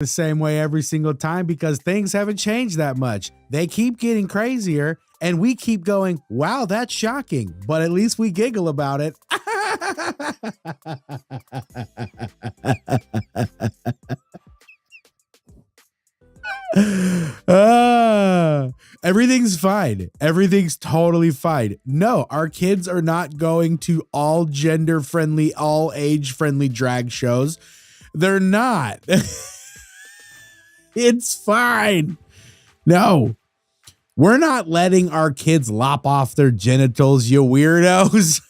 the same way every single time because things haven't changed that much. They keep getting crazier and we keep going, wow, that's shocking. But at least we giggle about it. Everything's fine. Everything's totally fine. No, our kids are not going to all gender friendly, all age friendly drag shows. They're not. It's fine. No, we're not letting our kids lop off their genitals, you weirdos.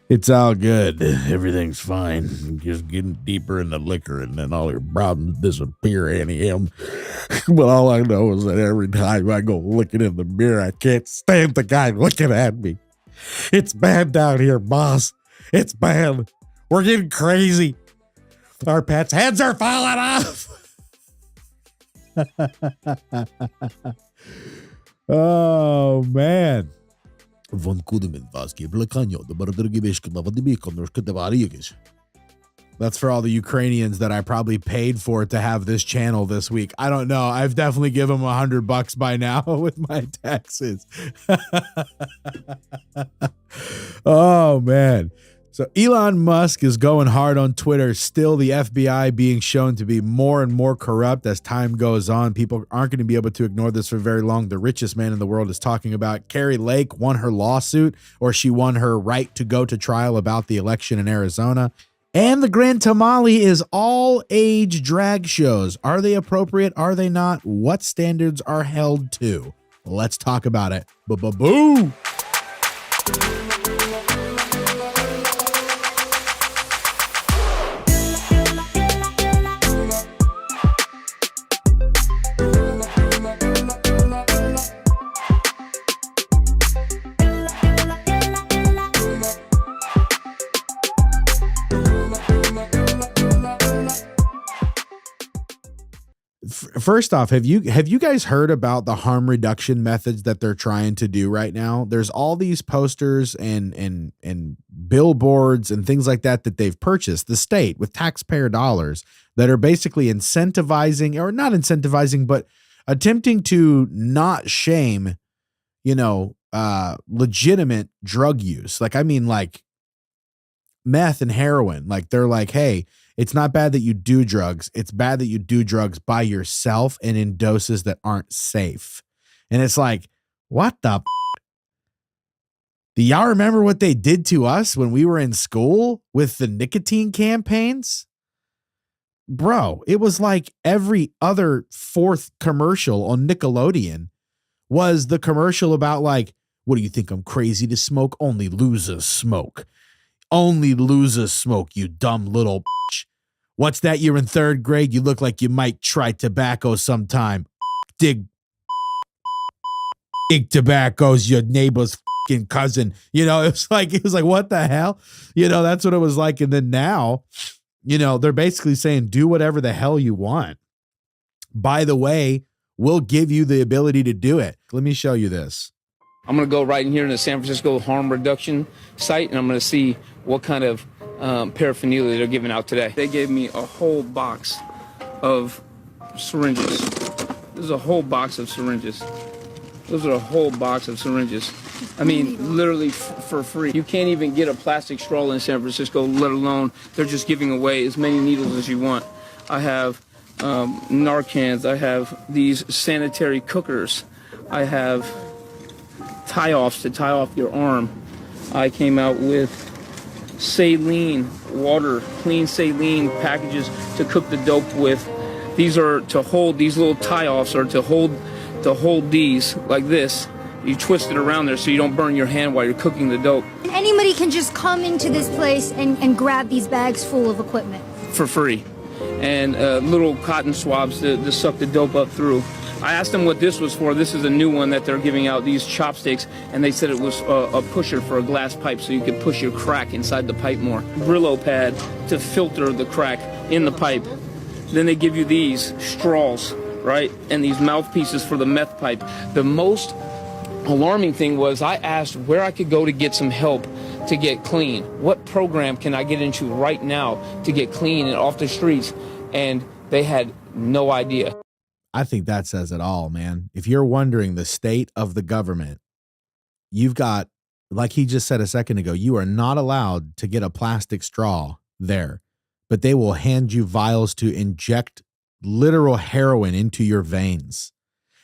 It's all good. Everything's fine. Just getting deeper in the liquor and then all your problems disappear, Annie M. But all I know is that every time I go looking in the mirror, I can't stand the guy looking at me. It's bad down here, boss. It's bad. We're getting crazy. Our pets' heads are falling off. Oh, man. That's for all the Ukrainians that I probably paid for to have this channel this week. I don't know. I've definitely given them $100 by now with my taxes. Oh, man. So Elon Musk is going hard on Twitter. Still, the FBI being shown to be more and more corrupt as time goes on. People aren't going to be able to ignore this for very long. The richest man in the world is talking about Carrie Lake won her lawsuit, or she won her right to go to trial about the election in Arizona. And the Grand Tamale is all age drag shows. Are they appropriate? Are they not? What standards are held to? Let's talk about it. Boo! First off, have you guys heard about the harm reduction methods that they're trying to do right now? There's all these posters and billboards and things like that they've purchased, the state, with taxpayer dollars, that are basically incentivizing, or not incentivizing, but attempting to not shame, legitimate drug use. Like, I mean, like meth and heroin. Like, they're like, hey, it's not bad that you do drugs. It's bad that you do drugs by yourself and in doses that aren't safe. And it's like, what the f-? Do y'all remember what they did to us when we were in school with the nicotine campaigns? Bro, it was like every other fourth commercial on Nickelodeon was the commercial about, like, what do you think, I'm crazy to smoke? Only losers smoke. Only losers smoke, you dumb little bitch. What's that? You're in third grade. You look like you might try tobacco sometime. Dig tobacco's your neighbor's fucking cousin. It was like, what the hell? That's what it was like. And then now, they're basically saying, do whatever the hell you want. By the way, we'll give you the ability to do it. Let me show you this. I'm going to go right in here in the San Francisco harm reduction site, and I'm going to see what kind of paraphernalia they're giving out today. They gave me a whole box of syringes. This is a whole box of syringes. Those are a whole box of syringes. I mean, literally for free. You can't even get a plastic straw in San Francisco, let alone they're just giving away as many needles as you want. I have Narcans. I have these sanitary cookers. I have tie-offs to tie off your arm. I came out with saline water, clean saline packages to cook the dope with. These are to hold, these little tie-offs are to hold these like this. You twist it around there so you don't burn your hand while you're cooking the dope. Anybody can just come into this place and grab these bags full of equipment. For free. And little cotton swabs to suck the dope up through. I asked them what this was for. This is a new one that they're giving out, these chopsticks, and they said it was a pusher for a glass pipe so you could push your crack inside the pipe more. Brillo pad to filter the crack in the pipe. Then they give you these straws, right? And these mouthpieces for the meth pipe. The most alarming thing was I asked where I could go to get some help to get clean? What program can I get into right now to get clean and off the streets? And they had no idea. I think that says it all, man. If you're wondering the state of the government, you've got, like he just said a second ago, you are not allowed to get a plastic straw there, but they will hand you vials to inject literal heroin into your veins.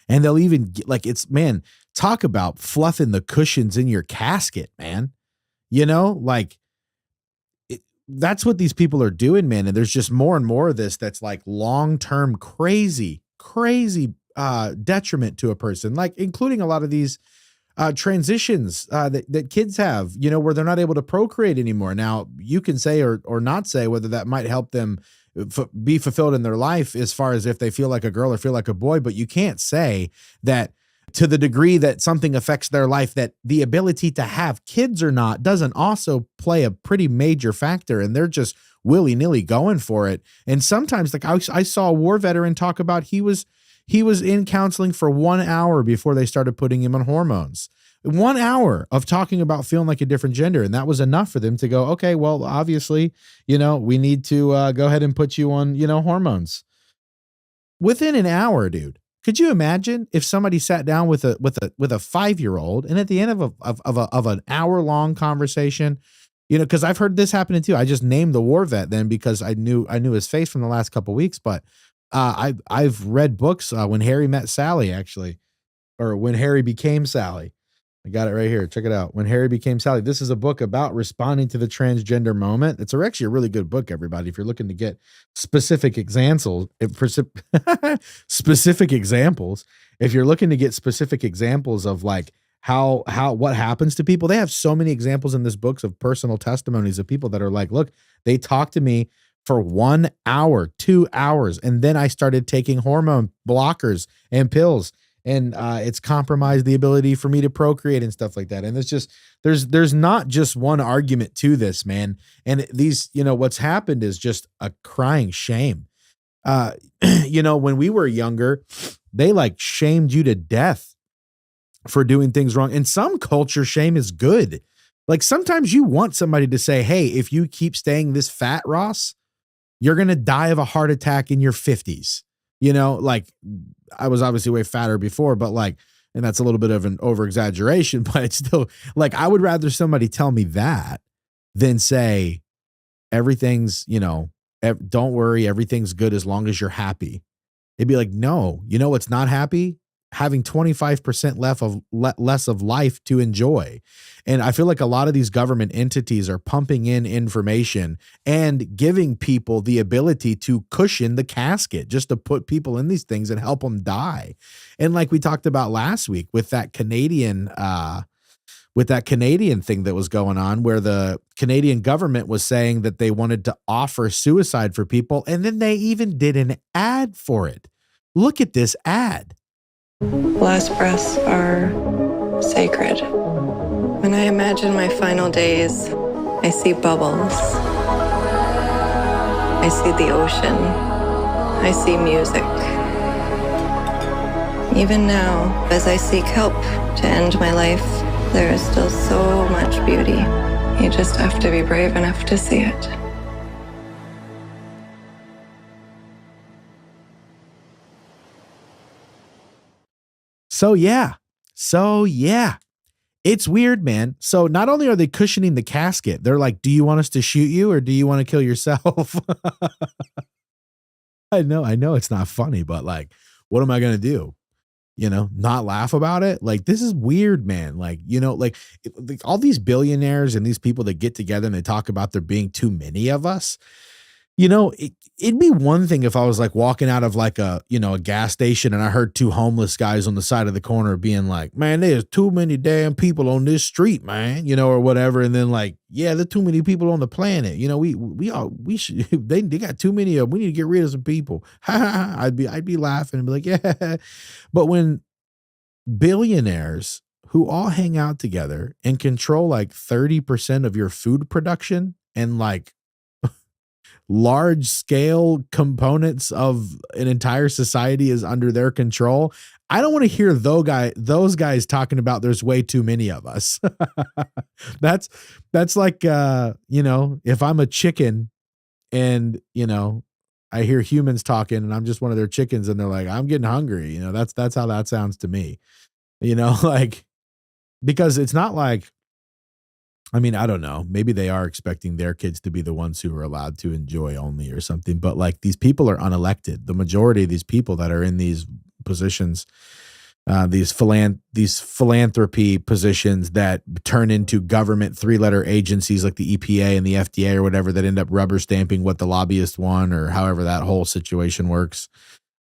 And they'll even like, it's, man, talk about fluffing the cushions in your casket, man. You know, like that's what these people are doing, man. And there's just more and more of this that's like long-term crazy detriment to a person, like including a lot of these transitions that kids have, you know, where they're not able to procreate anymore. Now, you can say or not say whether that might help them be fulfilled in their life as far as if they feel like a girl or feel like a boy, but you can't say that to the degree that something affects their life, that the ability to have kids or not doesn't also play a pretty major factor, and they're just willy-nilly going for it. And sometimes, like I saw a war veteran talk about he was in counseling for 1 hour before they started putting him on hormones. 1 hour of talking about feeling like a different gender. And that was enough for them to go, okay, well, obviously, you know, we need to go ahead and put you on, you know, hormones. Within an hour, dude. Could you imagine if somebody sat down with a 5-year-old and at the end of an hour-long conversation, you know, because I've heard this happening too. I just named the war vet then because I knew his face from the last couple of weeks, but I've read books When Harry Met Sally, actually, or When Harry Became Sally. I got it right here. Check it out. When Harry Became Sally. This is a book about responding to the transgender moment. It's actually a really good book, everybody. If you're looking to get specific examples, if you're looking to get specific examples of like how what happens to people, they have so many examples in this book of personal testimonies of people that are like, look, they talked to me for 1 hour, 2 hours, and then I started taking hormone blockers and pills. And it's compromised the ability for me to procreate and stuff like that. And it's just, there's not just one argument to this, man. And these, you know, what's happened is just a crying shame. You know, when we were younger, they like shamed you to death for doing things wrong. In some culture, shame is good. Like sometimes you want somebody to say, hey, if you keep staying this fat, Ross, you're going to die of a heart attack in your 50s. You know, like I was obviously way fatter before, but like, and that's a little bit of an over exaggeration, but it's still like, I would rather somebody tell me that than say everything's, you know, don't worry, everything's good as long as you're happy. It'd be like, no, you know, what's not happy? Having 25% less of life to enjoy. And I feel like a lot of these government entities are pumping in information and giving people the ability to cushion the casket just to put people in these things and help them die. And like we talked about last week with that Canadian thing that was going on, where the Canadian government was saying that they wanted to offer suicide for people. And then they even did an ad for it. Look at this ad. Last breaths are sacred. When I imagine my final days, I see bubbles. I see the ocean. I see music. Even now, as I seek help to end my life, there is still so much beauty. You just have to be brave enough to see it. So yeah, it's weird, man. So not only are they cushioning the casket, they're like, do you want us to shoot you or do you want to kill yourself? I know it's not funny, but like, what am I going to do? You know, not laugh about it? Like, this is weird, man. Like, you know, like all these billionaires and these people that get together and they talk about there being too many of us. You know, it'd be one thing if I was like walking out of like a gas station and I heard two homeless guys on the side of the corner being like, man, there's too many damn people on this street, man, you know, or whatever. And then like, yeah, there's too many people on the planet. You know, we should, they got too many of them. We need to get rid of some people. I'd be laughing and be like, yeah. But when billionaires who all hang out together and control like 30% of your food production and like large scale components of an entire society is under their control. I don't want to hear those guys talking about there's way too many of us. That's like, if I'm a chicken and, I hear humans talking and I'm just one of their chickens and they're like, I'm getting hungry. That's how that sounds to me, like, because it's not like, I don't know, maybe they are expecting their kids to be the ones who are allowed to enjoy only or something, but like these people are unelected. The majority of these people that are in these positions, these philanthropy positions that turn into government 3-letter agencies like the EPA and the FDA or whatever that end up rubber stamping what the lobbyists want or however that whole situation works.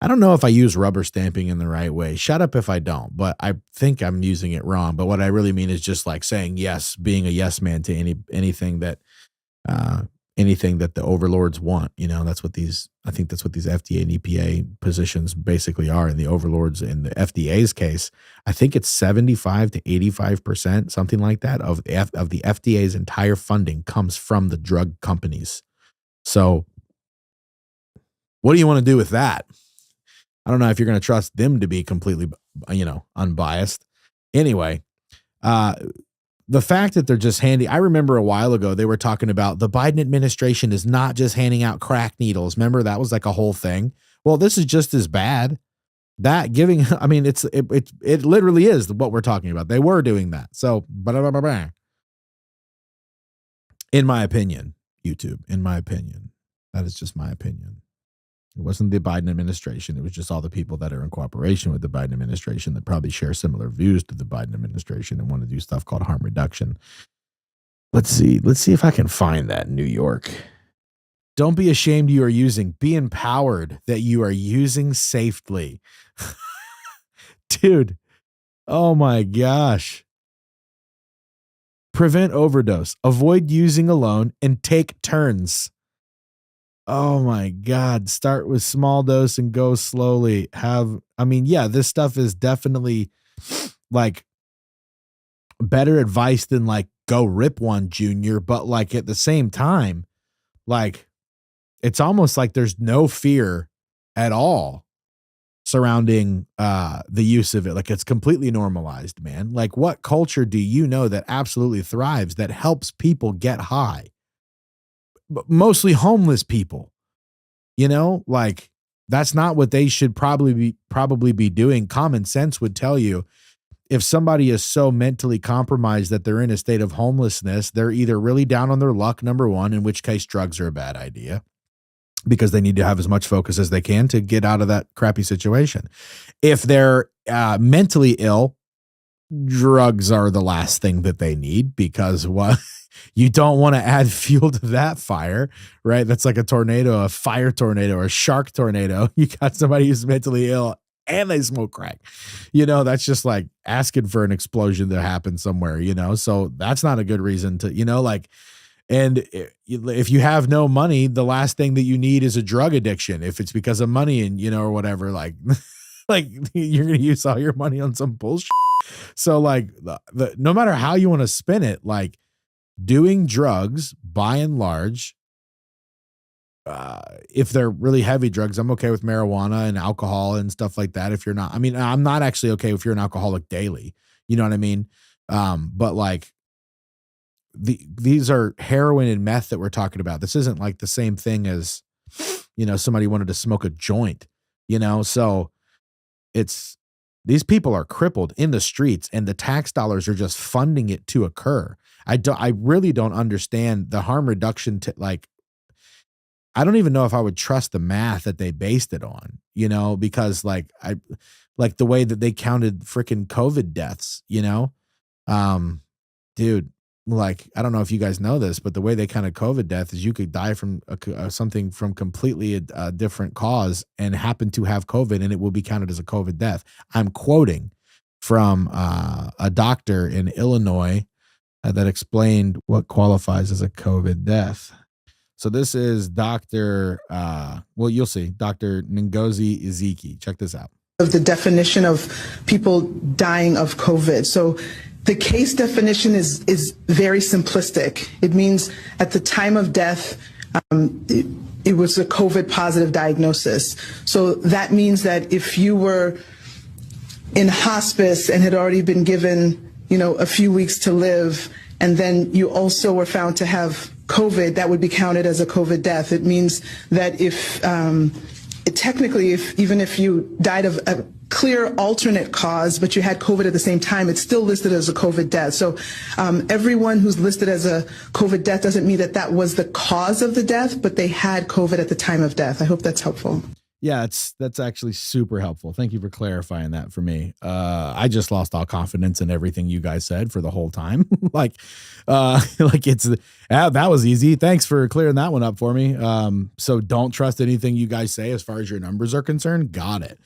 I don't know if I use rubber stamping in the right way. Shut up if I don't, but I think I'm using it wrong. But what I really mean is just like saying yes, being a yes man to anything that the overlords want. That's what I think that's what these FDA and EPA positions basically are. And the overlords in the FDA's case, I think it's 75 to 85%, something like that, of the FDA's entire funding comes from the drug companies. So what do you want to do with that? I don't know if you're going to trust them to be completely, unbiased. Anyway, the fact that they're just I remember a while ago, they were talking about the Biden administration is not just handing out crack needles. Remember, that was like a whole thing. Well, this is just as bad. It literally is what we're talking about. They were doing that. So, in my opinion, YouTube, that is just my opinion. It wasn't the Biden administration. It was just all the people that are in cooperation with the Biden administration that probably share similar views to the Biden administration and want to do stuff called harm reduction. Let's see if I can find that in New York. Don't be ashamed you are using. Be empowered that you are using safely. Dude, oh my gosh. Prevent overdose. Avoid using alone and take turns. Oh my God. Start with small dose and go slowly. This stuff is definitely like better advice than like go rip one, Junior. But like at the same time, like it's almost like there's no fear at all surrounding the use of it. Like it's completely normalized, man. Like what culture do you know that absolutely thrives, that helps people get high? But mostly homeless people, like that's not what they should probably be doing. Common sense would tell you if somebody is so mentally compromised that they're in a state of homelessness, they're either really down on their luck, number one, in which case drugs are a bad idea because they need to have as much focus as they can to get out of that crappy situation. If they're mentally ill, drugs are the last thing that they need because you don't want to add fuel to that fire, right? That's like a tornado, a fire tornado, or a shark tornado. You got somebody who's mentally ill and they smoke crack. That's just like asking for an explosion to happen somewhere, So that's not a good reason to, and if you have no money, the last thing that you need is a drug addiction. If it's because of money and, or whatever, like you're going to use all your money on some bullshit. So like no matter how you want to spin it, like doing drugs by and large, if they're really heavy drugs, I'm okay with marijuana and alcohol and stuff like that. If you're not, I'm not actually okay if you're an alcoholic daily, you know what I mean? But like these are heroin and meth that we're talking about. This isn't like the same thing as, somebody wanted to smoke a joint, so these people are crippled in the streets and the tax dollars are just funding it to occur. I really don't understand the harm reduction I don't even know if I would trust the math that they based it on, because like the way that they counted freaking COVID deaths, dude, like, I don't know if you guys know this, but the way they counted COVID death is you could die from something from completely a different cause and happen to have COVID and it will be counted as a COVID death. I'm quoting from a doctor in Illinois that explained what qualifies as a COVID death. So this is Dr. You'll see, Dr. Ngozi Ezeki. Check this out. Of the definition of people dying of COVID. So the case definition is very simplistic. It means at the time of death, it was a COVID positive diagnosis. So that means that if you were in hospice and had already been given, a few weeks to live, and then you also were found to have COVID, that would be counted as a COVID death. It means that technically, even if you died of a clear alternate cause, but you had COVID at the same time, it's still listed as a COVID death. So everyone who's listed as a COVID death doesn't mean that that was the cause of the death, but they had COVID at the time of death. I hope that's helpful. Yeah, that's actually super helpful. Thank you for clarifying that for me. I just lost all confidence in everything you guys said for the whole time. That was easy. Thanks for clearing that one up for me. So don't trust anything you guys say as far as your numbers are concerned. Got it.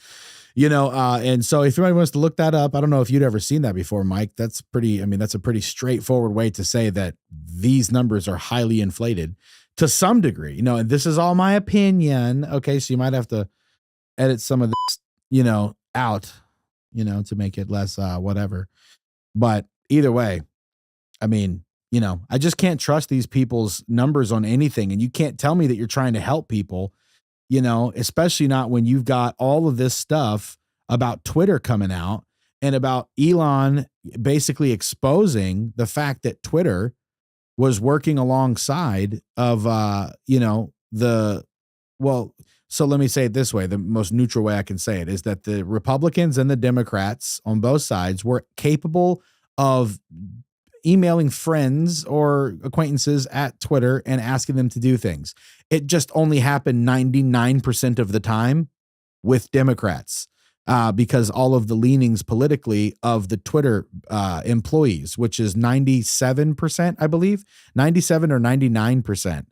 And so if anybody wants to look that up, I don't know if you'd ever seen that before, Mike. That's a pretty straightforward way to say that these numbers are highly inflated to some degree, and this is all my opinion. Okay. So you might have to edit some of this, out, to make it less, whatever. But either way, I just can't trust these people's numbers on anything. And you can't tell me that you're trying to help people, especially not when you've got all of this stuff about Twitter coming out and about Elon basically exposing the fact that Twitter was working alongside of, so let me say it this way. The most neutral way I can say it is that the Republicans and the Democrats on both sides were capable of emailing friends or acquaintances at Twitter and asking them to do things. It just only happened 99% of the time with Democrats. Because all of the leanings politically of the Twitter employees, which is 97%, I believe, 97 or 99%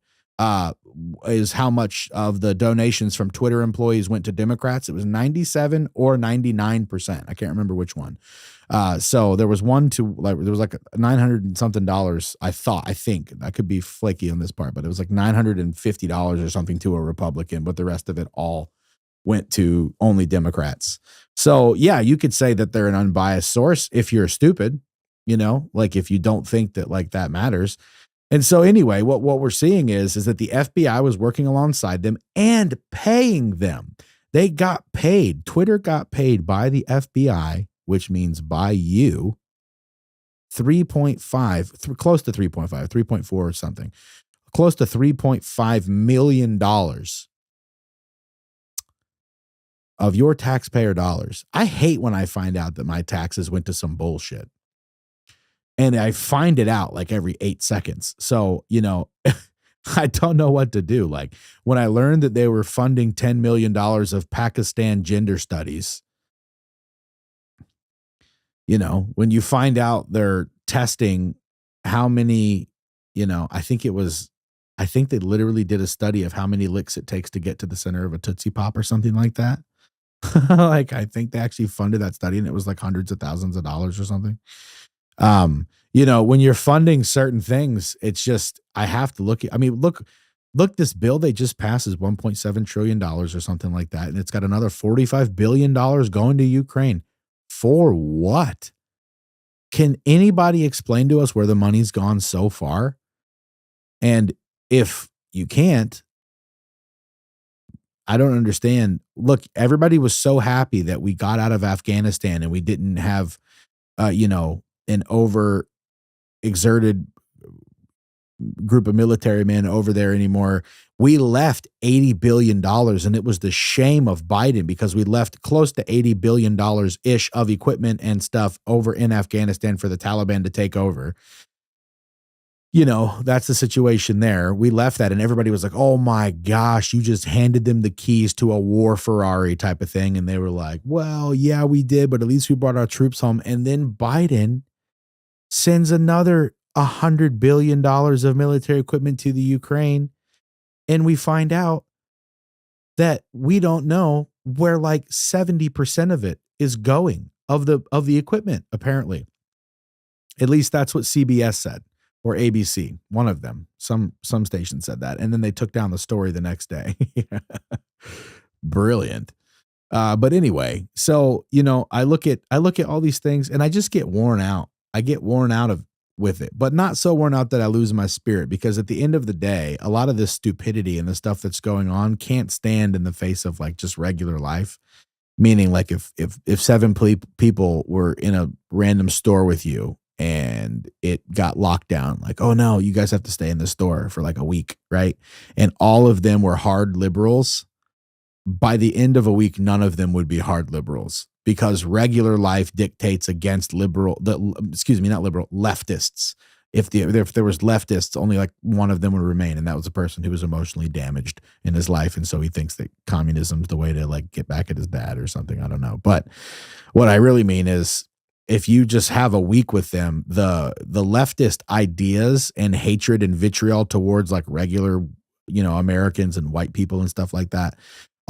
is how much of the donations from Twitter employees went to Democrats. It was 97 or 99%. I can't remember which one. So there was there was like $900 and something. I think I could be flaky on this part, but it was like $950 or something to a Republican, but the rest of it all went to only Democrats. So yeah, you could say that they're an unbiased source if you're stupid, if you don't think that that matters. And so anyway, what we're seeing is that the FBI was working alongside them and paying them. They got paid. Twitter got paid by the FBI, which means by you, 3.5, close to 3.5, 3.4 or something, close to $3.5 million of your taxpayer dollars. I hate when I find out that my taxes went to some bullshit. And I find it out like every 8 seconds. So, I don't know what to do. Like when I learned that they were funding $10 million of Pakistan gender studies, when you find out they're testing how many, I think they literally did a study of how many licks it takes to get to the center of a Tootsie Pop or something like that. I think they actually funded that study and it was like hundreds of thousands of dollars or something. When you're funding certain things, it's just, I have to look, this bill they just passed is $1.7 trillion or something like that. And it's got another $45 billion going to Ukraine. For what? Can anybody explain to us where the money's gone so far? And if you can't, I don't understand. Look, everybody was so happy that we got out of Afghanistan and we didn't have, an overexerted group of military men over there anymore. We left $80 billion and it was the shame of Biden because we left close to $80 billion ish of equipment and stuff over in Afghanistan for the Taliban to take over. That's the situation there. We left that and everybody was like, oh my gosh, you just handed them the keys to a war Ferrari type of thing. And they were like, well, yeah, we did, but at least we brought our troops home. And then Biden sends another $100 billion of military equipment to the Ukraine. And we find out that we don't know where like 70% of it is going of the equipment, apparently. At least that's what CBS said. Or ABC, one of them. Some station said that. And then they took down the story the next day. Brilliant. But anyway, so, I look at all these things and I just get worn out. I get worn out of with it, but not so worn out that I lose my spirit, because at the end of the day, a lot of this stupidity and the stuff that's going on can't stand in the face of like just regular life. Meaning, like if seven people were in a random store with you and it got locked down, like, oh no, you guys have to stay in the store for like a week, right? And all of them were hard liberals. By the end of a week, none of them would be hard liberals, because regular life dictates against not liberal, leftists. If there was leftists, only like one of them would remain, and that was a person who was emotionally damaged in his life, and so he thinks that communism's the way to like get back at his dad or something. I don't know, but what I really mean is, if you just have a week with them, the leftist ideas and hatred and vitriol towards like regular, Americans and white people and stuff like that,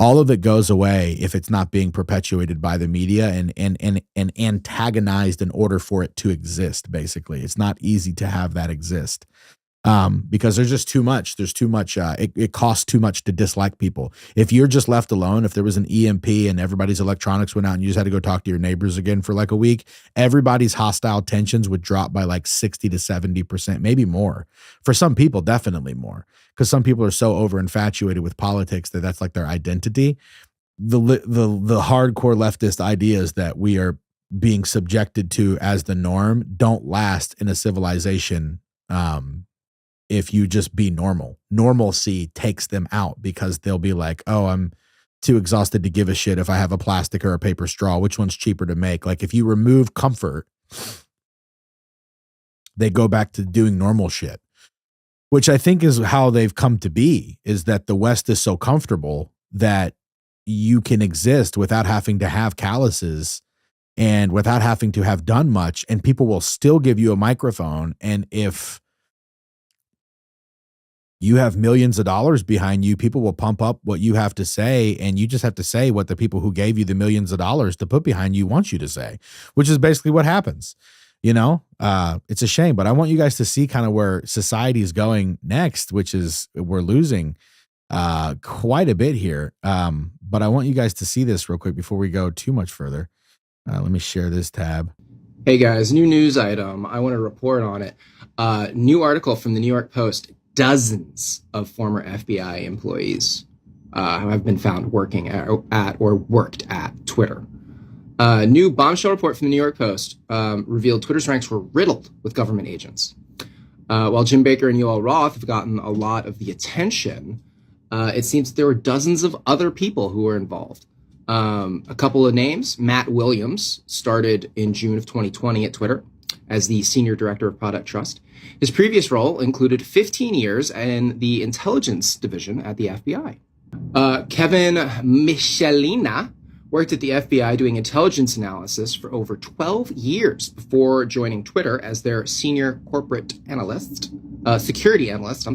all of it goes away if it's not being perpetuated by the media and antagonized in order for it to exist. Basically, it's not easy to have that exist because there's just too much. There's too much. It costs too much to dislike people. If you're just left alone, if there was an EMP and everybody's electronics went out and you just had to go talk to your neighbors again for like a week, everybody's hostile tensions would drop by like 60 to 70%, maybe more. For some people, definitely more. Because some people are so over infatuated with politics that that's like their identity. The hardcore leftist ideas that we are being subjected to as the norm don't last in a civilization. If you just be normal, normalcy takes them out, because they'll be like, oh, I'm too exhausted to give a shit if I have a plastic or a paper straw. Which one's cheaper to make? Like if you remove comfort, they go back to doing normal shit. Which I think is how they've come to be, is that the West is so comfortable that you can exist without having to have calluses and without having to have done much, and people will still give you a microphone. And if you have millions of dollars behind you, people will pump up what you have to say, and you just have to say what the people who gave you the millions of dollars to put behind you want you to say, which is basically what happens. It's a shame, but I want you guys to see kind of where society is going next, which is we're losing quite a bit here. But I want you guys to see this real quick before we go too much further. Let me share this tab. Hey guys, new news item. I want to report on it. New article from the New York Post. Dozens of former FBI employees have been found working at or worked at Twitter. New bombshell report from the New York Post revealed Twitter's ranks were riddled with government agents. While Jim Baker and Yoel Roth have gotten a lot of the attention, it seems there were dozens of other people who were involved. A couple of names. Matt Williams started in June of 2020 at Twitter as the Senior Director of Product Trust. His previous role included 15 years in the intelligence division at the FBI. Kevin Michelina worked at the FBI doing intelligence analysis for over 12 years before joining Twitter as their senior corporate analyst, security analyst,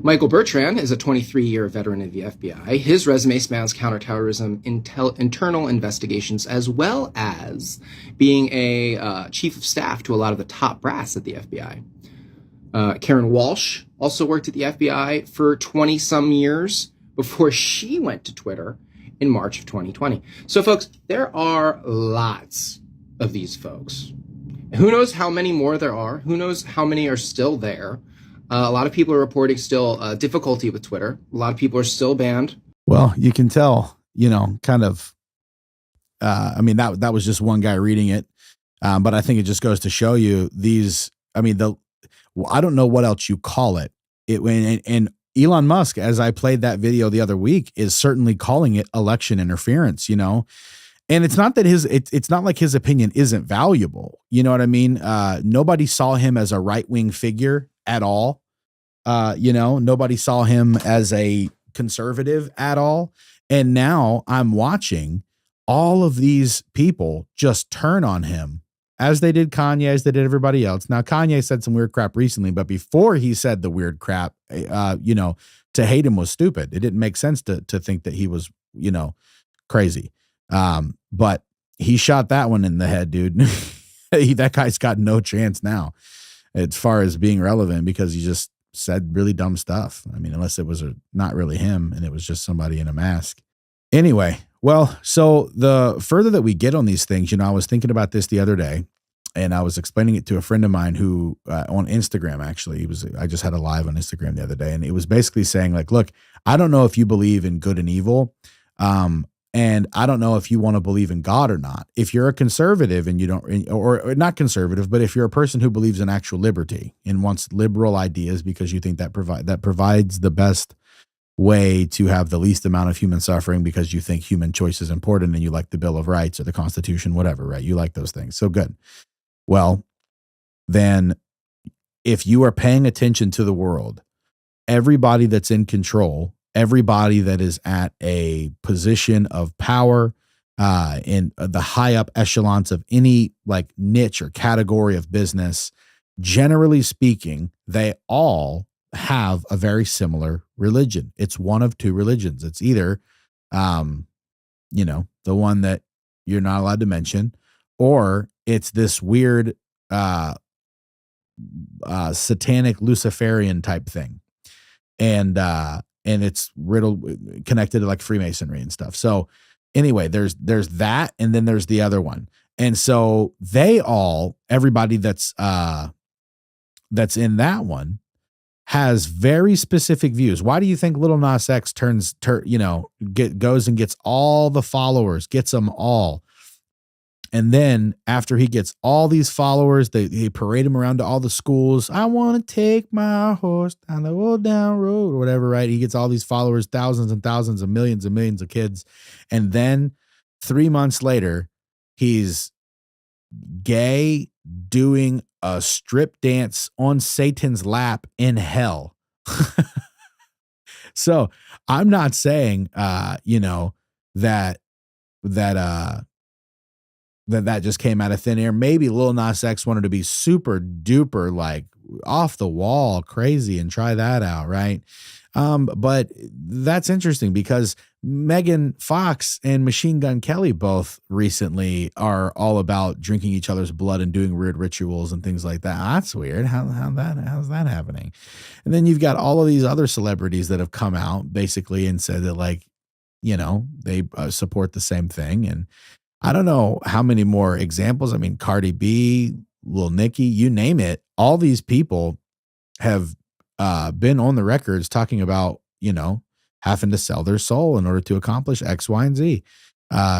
Michael Bertrand is a 23-year veteran of the FBI. His resume spans counterterrorism, internal investigations, as well as being a chief of staff to a lot of the top brass at the FBI. Karen Walsh also worked at the FBI for 20-some years before she went to Twitter in March of 2020. So, folks, there are lots of these folks. Who knows how many more there are? Who knows how many are still there? A lot of people are reporting still difficulty with Twitter. A lot of people are still banned. Well, you can tell, kind of. That was just one guy reading it, but I think it just goes to show you these. I don't know what else you call it. And Elon Musk, as I played that video the other week, is certainly calling it election interference, and it's not that it's not like his opinion isn't valuable. You know what I mean? Nobody saw him as a right-wing figure at all. Nobody saw him as a conservative at all. And now I'm watching all of these people just turn on him, as they did Kanye, as they did everybody else. Now, Kanye said some weird crap recently, but before he said the weird crap, to hate him was stupid. It didn't make sense to think that he was, crazy. But he shot that one in the head, dude. That guy's got no chance now as far as being relevant, because he just said really dumb stuff. Unless it was not really him and it was just somebody in a mask. Anyway, well, so the further that we get on these things, I was thinking about this the other day, and I was explaining it to a friend of mine who on Instagram, actually, I just had a live on Instagram the other day, and it was basically saying like, look, I don't know if you believe in good and evil. And I don't know if you want to believe in God or not. If you're a conservative and you don't, or not conservative, but if you're a person who believes in actual liberty and wants liberal ideas because you think that provides the best way to have the least amount of human suffering because you think human choice is important and you like the Bill of Rights or the Constitution, whatever, right? You like those things. So good. Well, then if you are paying attention to the world, everybody that's in control, everybody that is at a position of power in the high up echelons of any like niche or category of business, generally speaking, they all have a very similar religion. It's one of two religions. It's either, the one that you're not allowed to mention, or it's this weird satanic Luciferian type thing. And it's connected to like Freemasonry and stuff. So anyway, there's that, and then there's the other one. And so everybody that's in that one has very specific views. Why do you think Lil Nas X goes and gets all the followers, gets them all? And then after he gets all these followers, they parade him around to all the schools. I want to take my horse down the old down road or whatever, right? He gets all these followers, thousands and thousands and millions of kids. And then 3 months later, he's gay doing a strip dance on Satan's lap in hell. So I'm not saying, that just came out of thin air. Maybe Lil Nas X wanted to be super duper like off the wall crazy and try that out, right? But that's interesting because Megan Fox and Machine Gun Kelly both recently are all about drinking each other's blood and doing weird rituals and things like that. That's weird. How's that happening? And then you've got all of these other celebrities that have come out basically and said that they support the same thing. And I don't know how many more examples. I mean, Cardi B, Lil Nicki, you name it. All these people have been on the records talking about, having to sell their soul in order to accomplish X, Y, and Z.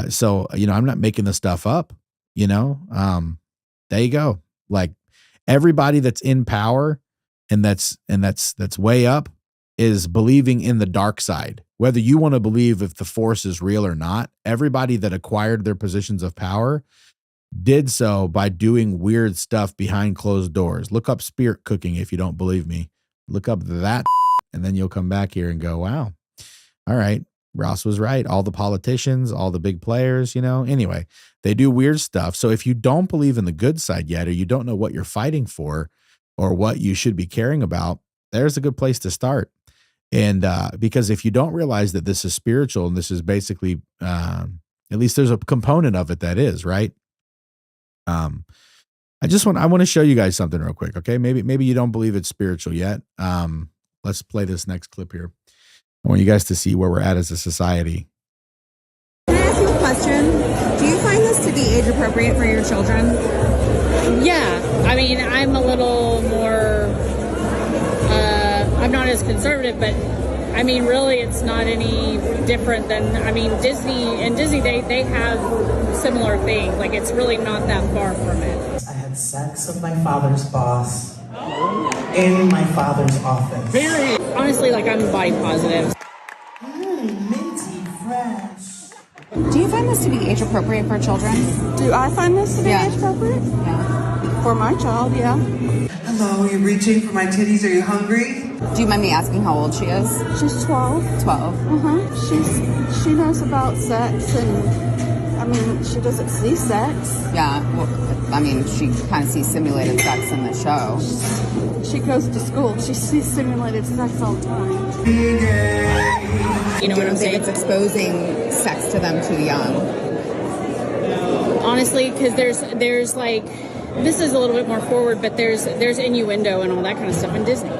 So, I'm not making this stuff up, there you go. Like everybody that's in power and that's way up is believing in the dark side. Whether you want to believe if the force is real or not, everybody that acquired their positions of power did so by doing weird stuff behind closed doors. Look up spirit cooking if you don't believe me. Look up that, and then you'll come back here and go, wow, all right, Ross was right. All the politicians, all the big players, anyway, they do weird stuff. So if you don't believe in the good side yet, or you don't know what you're fighting for or what you should be caring about, there's a good place to start. And because if you don't realize that this is spiritual and this is basically, at least there's a component of it that is, right? I want to show you guys something real quick. Okay. Maybe you don't believe it's spiritual yet. Let's play this next clip here. I want you guys to see where we're at as a society. Can I ask you a question? Do you find this to be age appropriate for your children? Yeah. I mean, I'm a little more, I'm not as conservative, but I mean, really, it's not any different than, Disney, they have similar things. Like, it's really not that far from it. I had sex with my father's boss in my father's office. Honestly, I'm body positive. Minty fresh. Do you find this to be age appropriate for children? Do I find this to be age appropriate? Yeah. For my child, yeah. Hello, are you reaching for my titties? Are you hungry? Do you mind me asking how old she is? She's 12. 12. She knows about sex, and she doesn't see sex. Yeah, she kind of sees simulated sex in the show. She goes to school. She sees simulated sex all the time. You know what I'm saying? It's exposing sex to them too young. Honestly, because there's this is a little bit more forward, but there's innuendo and all that kind of stuff in Disney.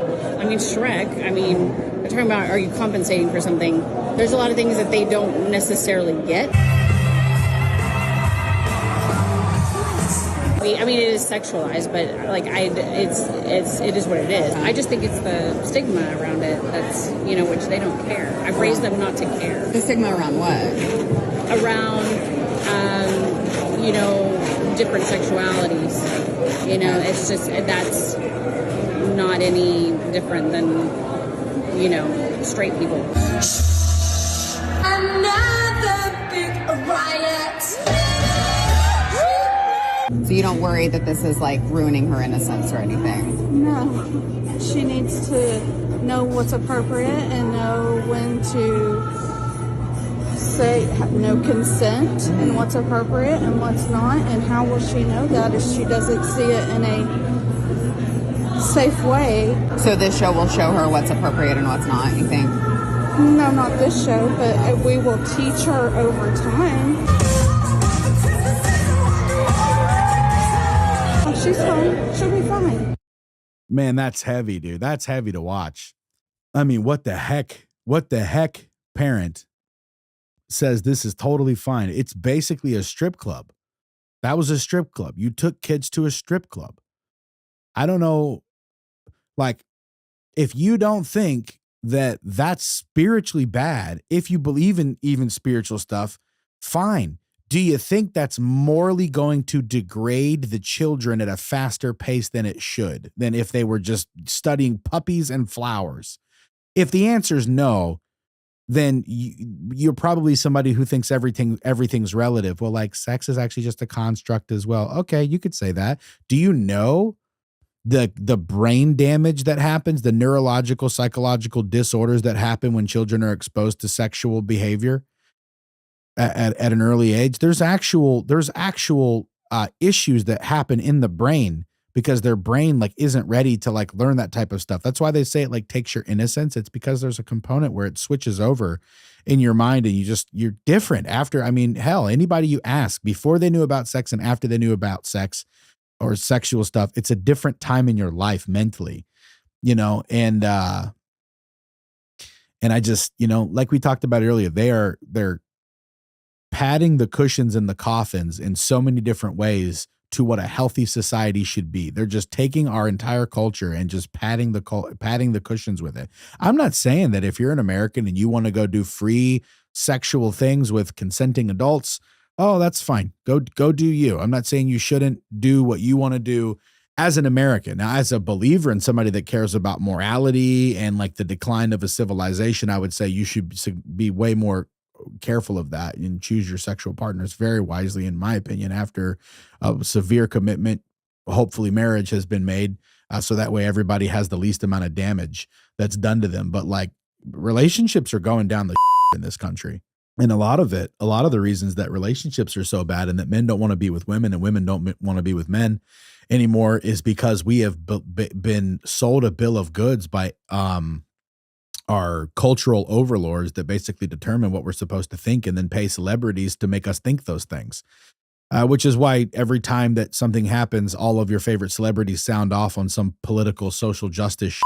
Shrek, we're talking about, are you compensating for something? There's a lot of things that they don't necessarily get. be. I mean, it is sexualized, but like it is what it is. I just think it's the stigma around it that's, which they don't care. I've raised them not to care. The stigma around what? Around, different sexualities. It's just, that's not any different than, straight people. Another big riot. So you don't worry that this is like ruining her innocence or anything? No. She needs to know what's appropriate and know when to say no consent and what's appropriate and what's not. And how will she know that if she doesn't see it in a safe way? So this show will show her what's appropriate and what's not, you think? No, not this show, but we will teach her over time. She's fine. She'll be fine. Man, that's heavy, dude. That's heavy to watch. I mean, what the heck? What the heck parent says this is totally fine? It's basically a strip club. That was a strip club. You took kids to a strip club. I don't know. Like, if you don't think that that's spiritually bad, if you believe in even spiritual stuff, fine. Do you think that's morally going to degrade the children at a faster pace than it should, than if they were just studying puppies and flowers? If the answer is no, then you're probably somebody who thinks everything's relative. Well, like, sex is actually just a construct as well. Okay, you could say that. Do you know the brain damage that happens, the neurological, psychological disorders that happen when children are exposed to sexual behavior at an early age? There's actual issues that happen in the brain because their brain like isn't ready to like learn that type of stuff. That's why they say it like takes your innocence. It's because there's a component where it switches over in your mind and you're different after. I mean, hell, anybody you ask before they knew about sex and after they knew about sex or sexual stuff, it's a different time in your life mentally, and I just, like we talked about earlier, they're padding the cushions in the coffins in so many different ways to what a healthy society should be. They're just taking our entire culture and just padding the cushions with it. I'm not saying that if you're an American and you want to go do free sexual things with consenting adults, oh, that's fine. Go do you. I'm not saying you shouldn't do what you want to do as an American. Now, as a believer and somebody that cares about morality and like the decline of a civilization, I would say you should be way more careful of that and choose your sexual partners very wisely, in my opinion, after a severe commitment. Hopefully marriage has been made, so that way everybody has the least amount of damage that's done to them. But like, relationships are going down the in this country. And a lot of the reasons that relationships are so bad and that men don't want to be with women and women don't want to be with men anymore is because we have been sold a bill of goods by our cultural overlords that basically determine what we're supposed to think and then pay celebrities to make us think those things. Which is why every time that something happens, all of your favorite celebrities sound off on some political social justice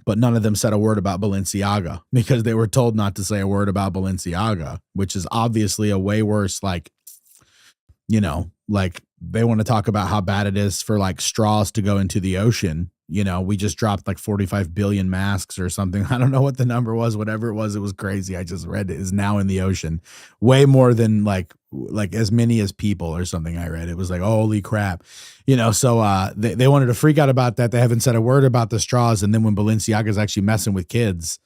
but none of them said a word about Balenciaga because they were told not to say a word about Balenciaga, which is obviously a way worse, like they want to talk about how bad it is for like straws to go into the ocean. We just dropped like 45 billion masks or something. I don't know what the number was, whatever it was crazy. I just read it is now in the ocean, way more than like as many as people or something. I read it was like, holy crap, so they wanted to freak out about that. They haven't said a word about the straws. And then when Balenciaga is actually messing with kids,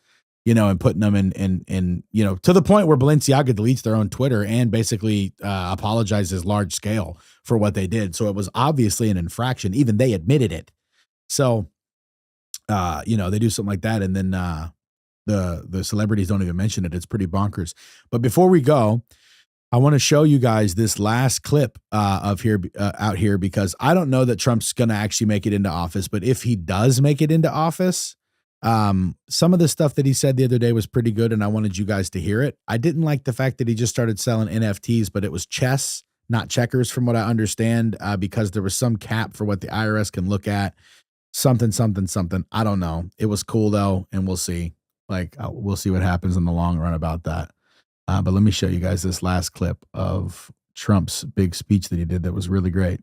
and putting them in to the point where Balenciaga deletes their own Twitter and basically apologizes large scale for what they did. So it was obviously an infraction. Even they admitted it. So, they do something like that. And then the celebrities don't even mention it. It's pretty bonkers. But before we go, I want to show you guys this last clip out here, because I don't know that Trump's going to actually make it into office. But if he does make it into office, some of the stuff that he said the other day was pretty good. And I wanted you guys to hear it. I didn't like the fact that he just started selling NFTs, but it was chess, not checkers, from what I understand, because there was some cap for what the IRS can look at. Something. I don't know. It was cool though. And we'll see. We'll see what happens in the long run about that. But let me show you guys this last clip of Trump's big speech that he did that was really great.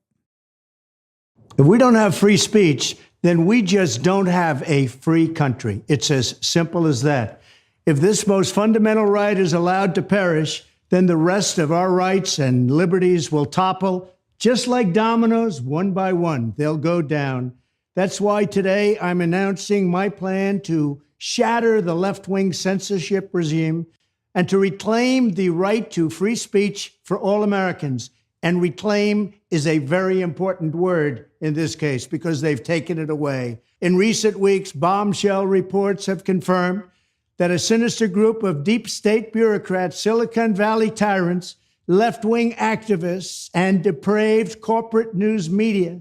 If we don't have free speech, then we just don't have a free country. It's as simple as that. If this most fundamental right is allowed to perish, then the rest of our rights and liberties will topple, just like dominoes, one by one. They'll go down. That's why today I'm announcing my plan to shatter the left-wing censorship regime and to reclaim the right to free speech for all Americans. And reclaim is a very important word in this case because they've taken it away. In recent weeks, bombshell reports have confirmed that a sinister group of deep state bureaucrats, Silicon Valley tyrants, left-wing activists, and depraved corporate news media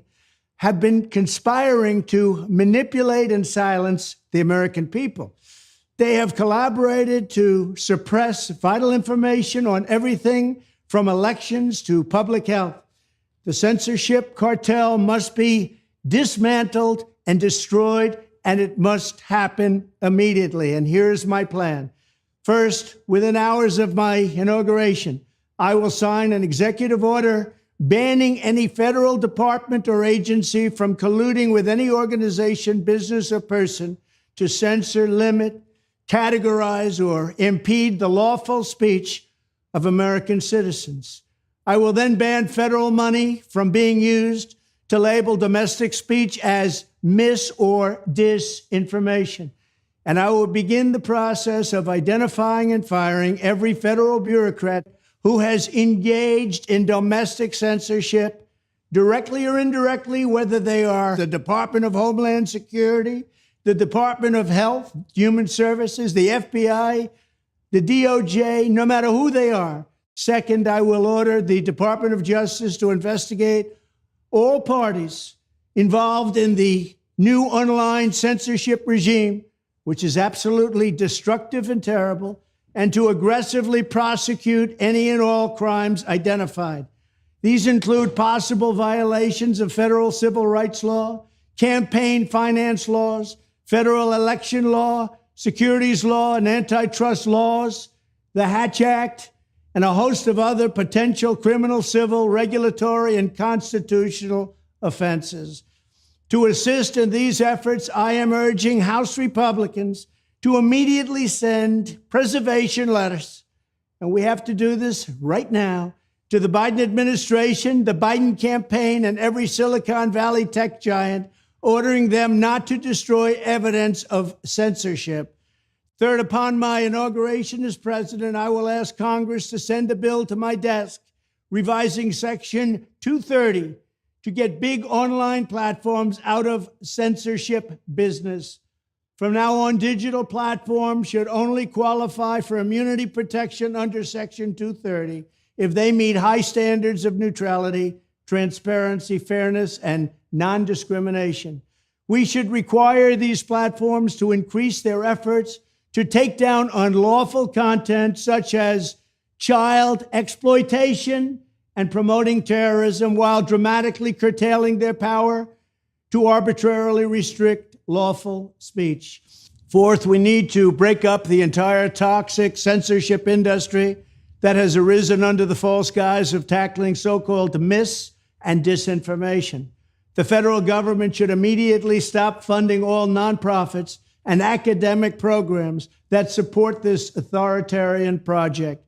have been conspiring to manipulate and silence the American people. They have collaborated to suppress vital information on everything from elections to public health. The censorship cartel must be dismantled and destroyed, and it must happen immediately. And here's my plan. First, within hours of my inauguration, I will sign an executive order banning any federal department or agency from colluding with any organization, business, or person to censor, limit, categorize, or impede the lawful speech of American citizens. I will then ban federal money from being used to label domestic speech as mis or disinformation. And I will begin the process of identifying and firing every federal bureaucrat who has engaged in domestic censorship, directly or indirectly, whether they are the Department of Homeland Security, the Department of Health, Human Services, the FBI, the DOJ, no matter who they are. Second, I will order the Department of Justice to investigate all parties involved in the new online censorship regime, which is absolutely destructive and terrible, and to aggressively prosecute any and all crimes identified. These include possible violations of federal civil rights law, campaign finance laws, federal election law, securities law, and antitrust laws, the Hatch Act, and a host of other potential criminal, civil, regulatory, and constitutional offenses. To assist in these efforts, I am urging House Republicans to immediately send preservation letters, and we have to do this right now, to the Biden administration, the Biden campaign, and every Silicon Valley tech giant, ordering them not to destroy evidence of censorship. Third, upon my inauguration as president, I will ask Congress to send a bill to my desk revising Section 230 to get big online platforms out of censorship business. From now on, digital platforms should only qualify for immunity protection under Section 230 if they meet high standards of neutrality, transparency, fairness, and non-discrimination. We should require these platforms to increase their efforts to take down unlawful content such as child exploitation and promoting terrorism, while dramatically curtailing their power to arbitrarily restrict lawful speech. Fourth, we need to break up the entire toxic censorship industry that has arisen under the false guise of tackling so-called mis- and disinformation. The federal government should immediately stop funding all nonprofits and academic programs that support this authoritarian project.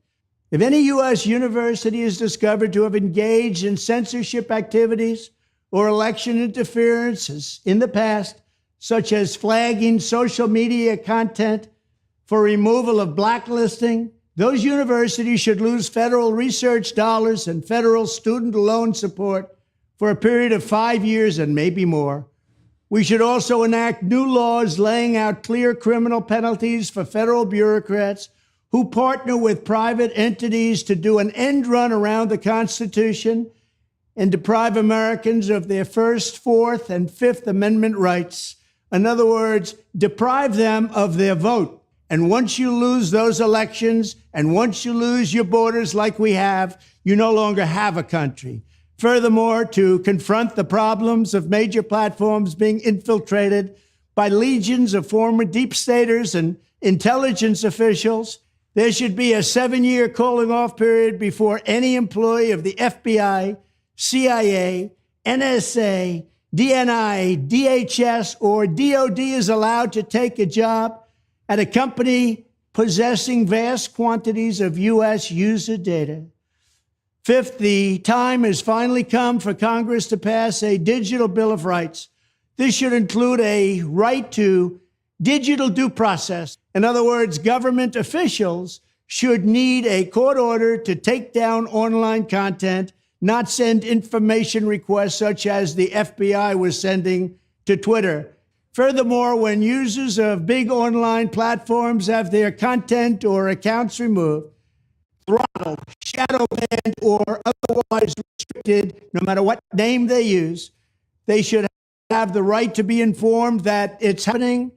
If any U.S. university is discovered to have engaged in censorship activities or election interferences in the past, such as flagging social media content for removal of blacklisting, those universities should lose federal research dollars and federal student loan support for a period of 5 years and maybe more. We should also enact new laws laying out clear criminal penalties for federal bureaucrats who partner with private entities to do an end run around the Constitution and deprive Americans of their First, Fourth, and Fifth Amendment rights. In other words, deprive them of their vote. And once you lose those elections, and once you lose your borders like we have, you no longer have a country. Furthermore, to confront the problems of major platforms being infiltrated by legions of former deep staters and intelligence officials, there should be a 7-year cooling-off period before any employee of the FBI, CIA, NSA, DNI, DHS, or DOD is allowed to take a job at a company possessing vast quantities of U.S. user data. Fifth, the time has finally come for Congress to pass a digital Bill of Rights. This should include a right to digital due process. In other words, government officials should need a court order to take down online content, not send information requests such as the FBI was sending to Twitter. Furthermore, when users of big online platforms have their content or accounts removed, throttled, shadow banned, or otherwise restricted, no matter what name they use, they should have the right to be informed that it's happening,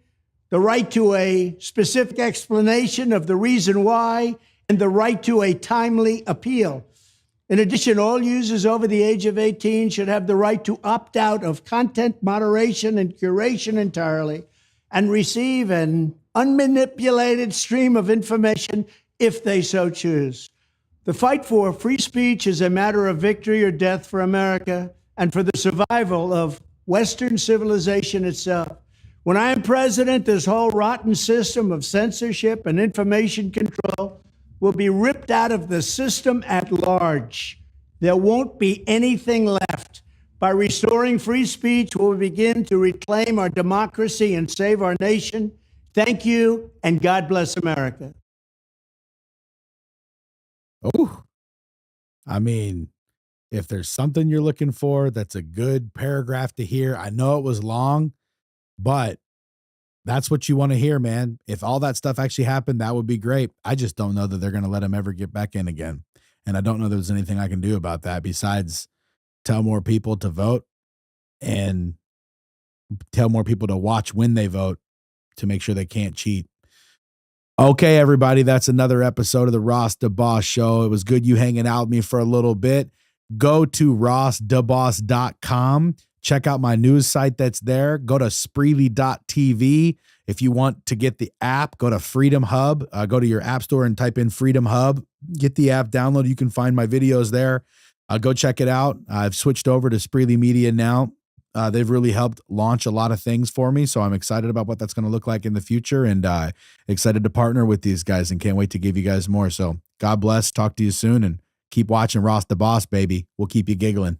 the right to a specific explanation of the reason why, and the right to a timely appeal. In addition, all users over the age of 18 should have the right to opt out of content moderation and curation entirely and receive an unmanipulated stream of information if they so choose. The fight for free speech is a matter of victory or death for America and for the survival of Western civilization itself. When I am president, this whole rotten system of censorship and information control will be ripped out of the system at large. There won't be anything left. By restoring free speech, we'll begin to reclaim our democracy and save our nation. Thank you, and God bless America. Oh, I mean, if there's something you're looking for, that's a good paragraph to hear. I know it was long, but that's what you want to hear, man. If all that stuff actually happened, that would be great. I just don't know that they're going to let him ever get back in again. And I don't know there's anything I can do about that besides tell more people to vote and tell more people to watch when they vote to make sure they can't cheat. Okay, everybody, that's another episode of the Ross DeBoss Show. It was good you hanging out with me for a little bit. Go to rossdeboss.com. Check out my news site that's there. Go to Spreely.tv. If you want to get the app, go to Freedom Hub. Go to your app store and type in Freedom Hub. Get the app, download. You can find my videos there. Go check it out. I've switched over to Spreely Media now. They've really helped launch a lot of things for me, so I'm excited about what that's going to look like in the future, and excited to partner with these guys and can't wait to give you guys more. So God bless. Talk to you soon, and keep watching Ross the Boss, baby. We'll keep you giggling.